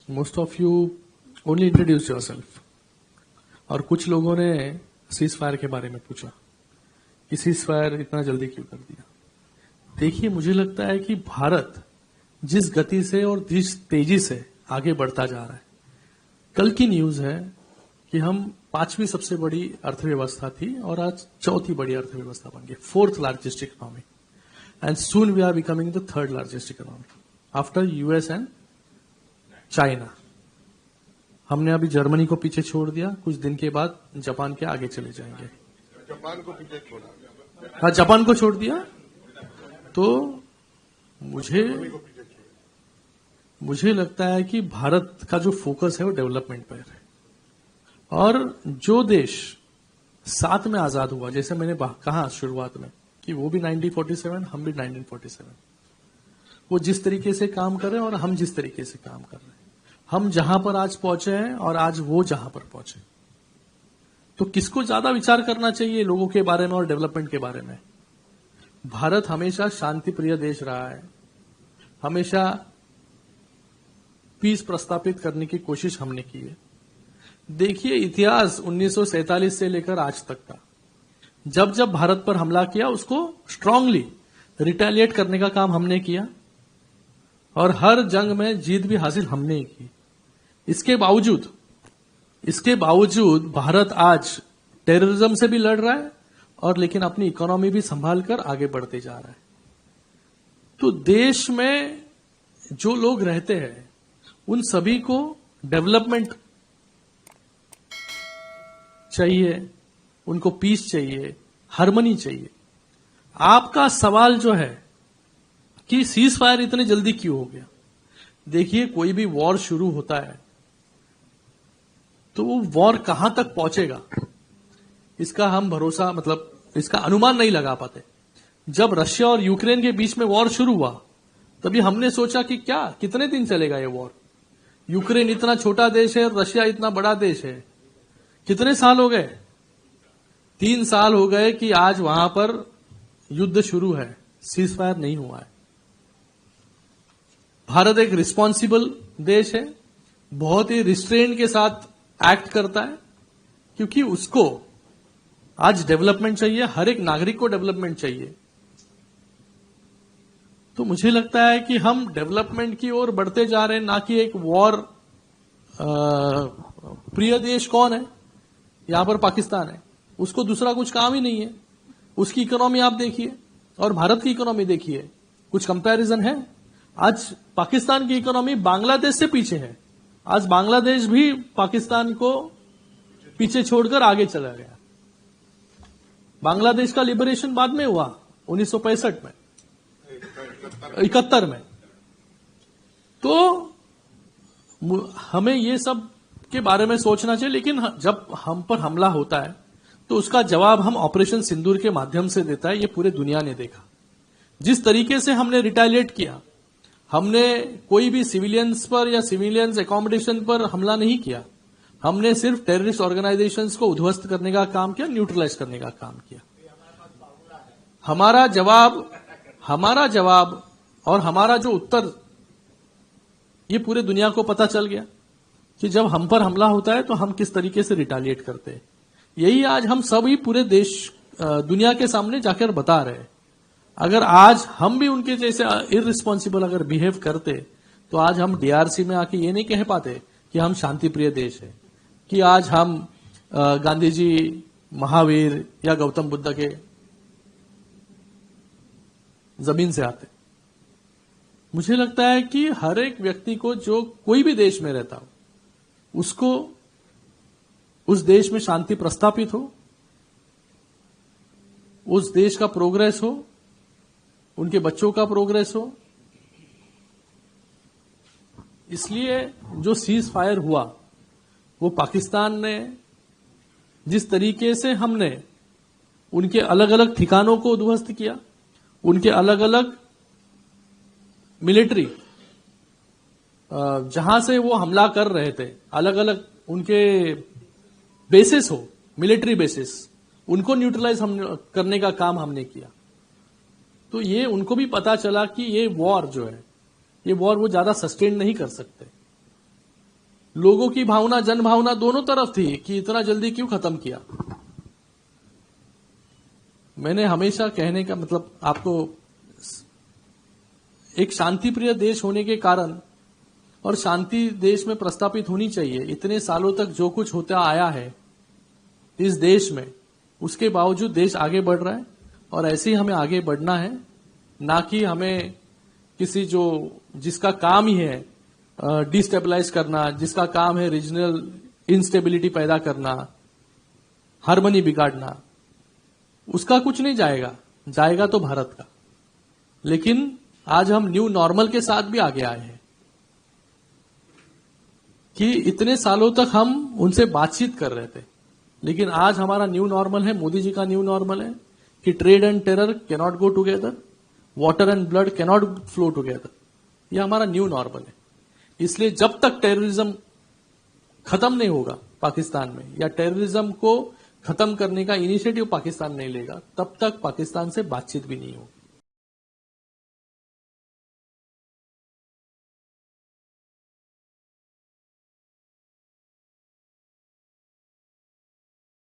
Most of you only introduce yourself, और कुछ लोगों ने सीज फायर के बारे में पूछा कि सीज फायर इतना जल्दी क्यों कर दिया। देखिए, मुझे लगता है कि भारत जिस गति से और जिस तेजी से आगे बढ़ता जा रहा है, कल की न्यूज है कि हम 5वीं सबसे बड़ी अर्थव्यवस्था थी और आज 4थी बड़ी अर्थव्यवस्था बन गई, 4th largest economy, and soon we are becoming the 3rd largest economy after US and China. हमने अभी जर्मनी को पीछे छोड़ दिया, कुछ दिन के बाद जापान के आगे चले जाएंगे। जापान को पीछे छोड़ा, हाँ, जापान को छोड़ दिया। तो मुझे लगता है कि भारत का जो फोकस है वो डेवलपमेंट पर है, और जो देश साथ में आजाद हुआ, जैसे मैंने कहा शुरुआत में कि वो भी 1947, हम भी 1947, वो जिस तरीके से काम कर रहे हैं और हम जिस तरीके से काम कर रहे हैं, हम जहां पर आज पहुंचे हैं और आज वो जहां पर पहुंचे, तो किसको ज्यादा विचार करना चाहिए लोगों के बारे में और डेवलपमेंट के बारे में? भारत हमेशा शांति प्रिय देश रहा है, हमेशा पीस प्रस्तापित करने की कोशिश हमने की है। देखिए, इतिहास 1947 से लेकर आज तक का, जब जब भारत पर हमला किया उसको स्ट्रांगली रिटेलिएट करने का काम हमने किया, और हर जंग में जीत भी हासिल हमने ही की। इसके बावजूद भारत आज टेररिज्म से भी लड़ रहा है और लेकिन अपनी इकोनॉमी भी संभाल कर आगे बढ़ते जा रहा है। तो देश में जो लोग रहते हैं उन सभी को डेवलपमेंट चाहिए, उनको पीस चाहिए, हार्मनी चाहिए। आपका सवाल जो है कि सीज फायर इतने जल्दी क्यों हो गया, देखिए, कोई भी वॉर शुरू होता है तो वो वॉर कहां तक पहुंचेगा इसका हम भरोसा, मतलब इसका अनुमान नहीं लगा पाते। जब रशिया और यूक्रेन के बीच में वॉर शुरू हुआ तभी हमने सोचा कि क्या कितने दिन चलेगा ये वॉर, यूक्रेन इतना छोटा देश है, रशिया इतना बड़ा देश है, कितने साल हो गए? 3 साल हो गए कि आज वहां पर युद्ध शुरू है, सीज फायर नहीं हुआ है। भारत एक रिस्पॉन्सिबल देश है, बहुत ही रिस्ट्रेन के साथ एक्ट करता है, क्योंकि उसको आज डेवलपमेंट चाहिए, हर एक नागरिक को डेवलपमेंट चाहिए। तो मुझे लगता है कि हम डेवलपमेंट की ओर बढ़ते जा रहे हैं, ना कि एक वॉर प्रिय देश कौन है? यहां पर पाकिस्तान है, उसको दूसरा कुछ काम ही नहीं है। उसकी इकोनॉमी आप देखिए और भारत की इकोनॉमी देखिए, कुछ कंपैरिजन है? आज पाकिस्तान की इकोनॉमी बांग्लादेश से पीछे है। आज बांग्लादेश भी पाकिस्तान को पीछे छोड़कर आगे चला गया। बांग्लादेश का लिबरेशन बाद में हुआ 1965 में, 71 में। तो हमें ये सब के बारे में सोचना चाहिए, लेकिन जब हम पर हमला होता है तो उसका जवाब हम ऑपरेशन सिंदूर के माध्यम से देता है। ये पूरे दुनिया ने देखा जिस तरीके से हमने रिटेलिएट किया। हमने कोई भी सिविलियंस पर या सिविलियंस एकोमोडेशन पर हमला नहीं किया, हमने सिर्फ टेररिस्ट ऑर्गेनाइजेशंस को उद्ध्वस्त करने का काम किया, न्यूट्रलाइज करने का काम किया। हमारा जवाब और हमारा जो उत्तर, ये पूरे दुनिया को पता चल गया कि जब हम पर हमला होता है तो हम किस तरीके से रिटेलिएट करते हैं। यही आज हम सभी पूरे देश दुनिया के सामने जाकर बता रहे हैं। अगर आज हम भी उनके जैसे इररिस्पॉन्सिबल अगर बिहेव करते तो आज हम डीआरसी में आके ये नहीं कह पाते कि हम शांति प्रिय देश है, कि आज हम गांधी जी, महावीर या गौतम बुद्ध के जमीन से आते। मुझे लगता है कि हर एक व्यक्ति को, जो कोई भी देश में रहता हो, उसको उस देश में शांति प्रस्थापित हो, उस देश का प्रोग्रेस हो, उनके बच्चों का प्रोग्रेस हो। इसलिए जो सीज फायर हुआ वो पाकिस्तान ने, जिस तरीके से हमने उनके अलग अलग ठिकानों को उद्ध्वस्त किया, उनके अलग अलग मिलिट्री जहां से वो हमला कर रहे थे, अलग अलग उनके बेसिस हो, मिलिट्री बेसिस, उनको न्यूट्रलाइज करने का काम हमने किया। तो ये उनको भी पता चला कि ये वॉर जो है, ये वॉर वो ज्यादा सस्टेन नहीं कर सकते। लोगों की भावना, जन भावना दोनों तरफ थी कि इतना जल्दी क्यों खत्म किया। मैंने हमेशा कहने का मतलब आपको, एक शांति प्रिय देश होने के कारण और शांति देश में प्रस्थापित होनी चाहिए। इतने सालों तक जो कुछ होता आया है इस देश में, उसके बावजूद देश आगे बढ़ रहा है और ऐसे ही हमें आगे बढ़ना है, ना कि हमें किसी जिसका काम ही है डिस्टेबलाइज करना, जिसका काम है रीजनल इंस्टेबिलिटी पैदा करना, हार्मनी बिगाड़ना, उसका कुछ नहीं जाएगा, जाएगा तो भारत का। लेकिन आज हम न्यू नॉर्मल के साथ भी आगे आए हैं कि इतने सालों तक हम उनसे बातचीत कर रहे थे, लेकिन आज हमारा न्यू नॉर्मल है, मोदी जी का न्यू नॉर्मल है कि trade and terror can not go together, water and blood can not flow together. यह हमारा न्यू नॉर्मल है। इसलिए जब तक टेररिज्म खत्म नहीं होगा पाकिस्तान में, या टेररिज्म को खत्म करने का इनिशिएटिव पाकिस्तान नहीं लेगा, तब तक पाकिस्तान से बातचीत भी नहीं होगी।